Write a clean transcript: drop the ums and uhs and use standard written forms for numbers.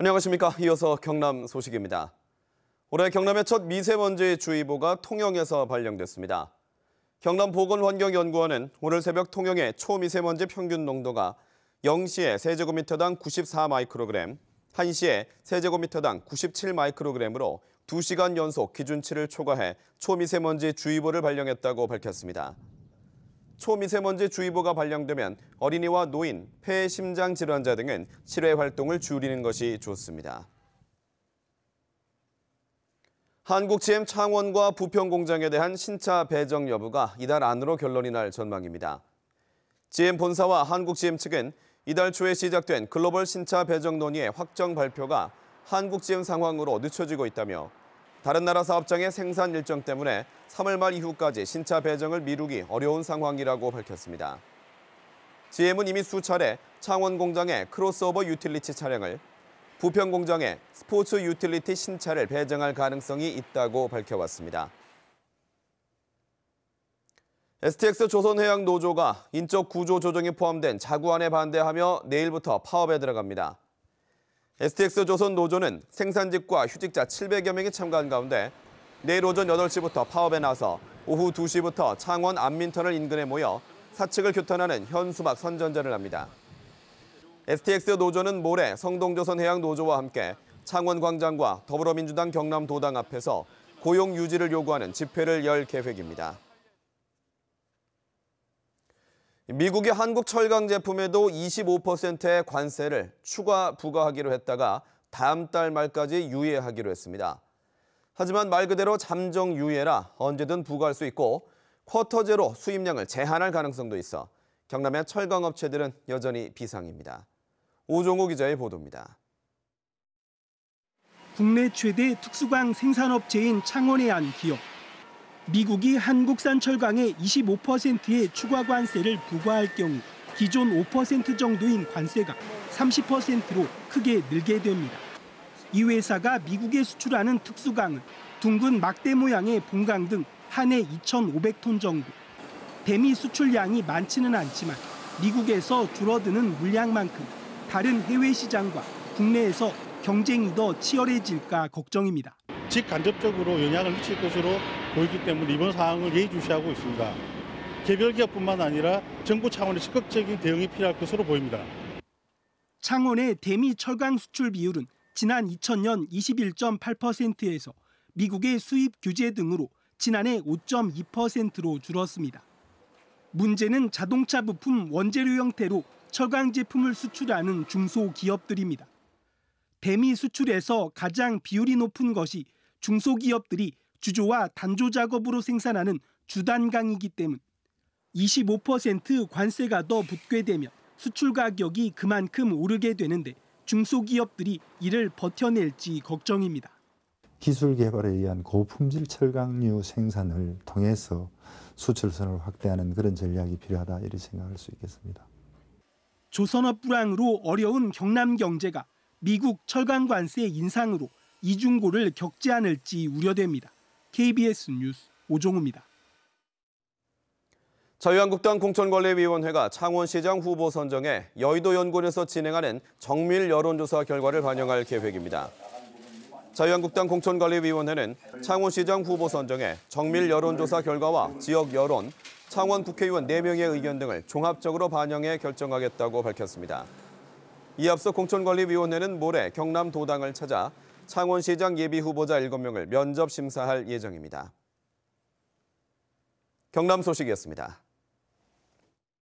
안녕하십니까. 이어서 경남 소식입니다. 올해 경남의 첫 미세먼지 주의보가 통영에서 발령됐습니다. 경남보건환경연구원은 오늘 새벽 통영의 초미세먼지 평균 농도가 0시에 세제곱미터당 94 마이크로그램, 1시에 세제곱미터당 97 마이크로그램으로 2시간 연속 기준치를 초과해 초미세먼지 주의보를 발령했다고 밝혔습니다. 초미세먼지 주의보가 발령되면 어린이와 노인, 폐, 심장 질환자 등은 실외 활동을 줄이는 것이 좋습니다. 한국GM 창원과 부평 공장에 대한 신차 배정 여부가 이달 안으로 결론이 날 전망입니다. GM 본사와 한국GM 측은 이달 초에 시작된 글로벌 신차 배정 논의의 확정 발표가 한국GM 상황으로 늦춰지고 있다며 다른 나라 사업장의 생산 일정 때문에 3월 말 이후까지 신차 배정을 미루기 어려운 상황이라고 밝혔습니다. GM은 이미 수차례 창원 공장의 크로스오버 유틸리티 차량을, 부평 공장의 스포츠 유틸리티 신차를 배정할 가능성이 있다고 밝혀왔습니다. STX 조선해양노조가 인적 구조 조정이 포함된 자구안에 반대하며 내일부터 파업에 들어갑니다. STX 조선노조는 생산직과 휴직자 700여 명이 참가한 가운데 내일 오전 8시부터 파업에 나서 오후 2시부터 창원 안민터널 인근에 모여 사측을 교탄하는 현수막 선전전을 합니다. STX 노조는 모레 성동조선해양노조와 함께 창원광장과 더불어민주당 경남도당 앞에서 고용 유지를 요구하는 집회를 열 계획입니다. 미국이 한국 철강 제품에도 25%의 관세를 추가 부과하기로 했다가 다음 달 말까지 유예하기로 했습니다. 하지만 말 그대로 잠정 유예라 언제든 부과할 수 있고 쿼터제로 수입량을 제한할 가능성도 있어 경남의 철강업체들은 여전히 비상입니다. 오종호 기자의 보도입니다. 국내 최대 특수광 생산업체인 창원의 한 기업. 미국이 한국산 철강에 25%의 추가 관세를 부과할 경우 기존 5% 정도인 관세가 30%로 크게 늘게 됩니다. 이 회사가 미국에 수출하는 특수강은 둥근 막대 모양의 본강 등 한 해 2,500톤 정도. 대미 수출량이 많지는 않지만 미국에서 줄어드는 물량만큼 다른 해외 시장과 국내에서 경쟁이 더 치열해질까 걱정입니다. 직간접적으로 영향을 미칠 것으로 보이기 때문에 이번 사항을 예의주시하고 있습니다. 개별 기업뿐만 아니라 정부 차원의 적극적인 대응이 필요할 것으로 보입니다. 창원의 대미 철강 수출 비율은 지난 2000년 21.8%에서 미국의 수입 규제 등으로 지난해 5.2%로 줄었습니다. 문제는 자동차 부품 원재료 형태로 철강 제품을 수출하는 중소기업들입니다. 대미 수출에서 가장 비율이 높은 것이 중소기업들이 주조와 단조 작업으로 생산하는 주단강이기 때문 25% 관세가 더 붙게 되면 수출 가격이 그만큼 오르게 되는데 중소기업들이 이를 버텨낼지 걱정입니다. 기술 개발에 의한 고품질 철강류 생산을 통해서 수출선을 확대하는 그런 전략이 필요하다 이렇게 생각할 수 있겠습니다. 조선업 불황으로 어려운 경남 경제가 미국 철강 관세 인상으로 이중고를 겪지 않을지 우려됩니다. KBS 뉴스 오종우입니다. 자유한국당 공천관리위원회가 창원시장 후보 선정에 여의도 연구원에서 진행하는 정밀 여론조사 결과를 반영할 계획입니다. 자유한국당 공천관리위원회는 창원시장 후보 선정에 정밀 여론조사 결과와 지역 여론, 창원 국회의원 4명의 의견 등을 종합적으로 반영해 결정하겠다고 밝혔습니다. 이에 앞서 공천관리위원회는 모레 경남도당을 찾아 창원시장 예비후보자 7명을 면접 심사할 예정입니다. 경남 소식이었습니다.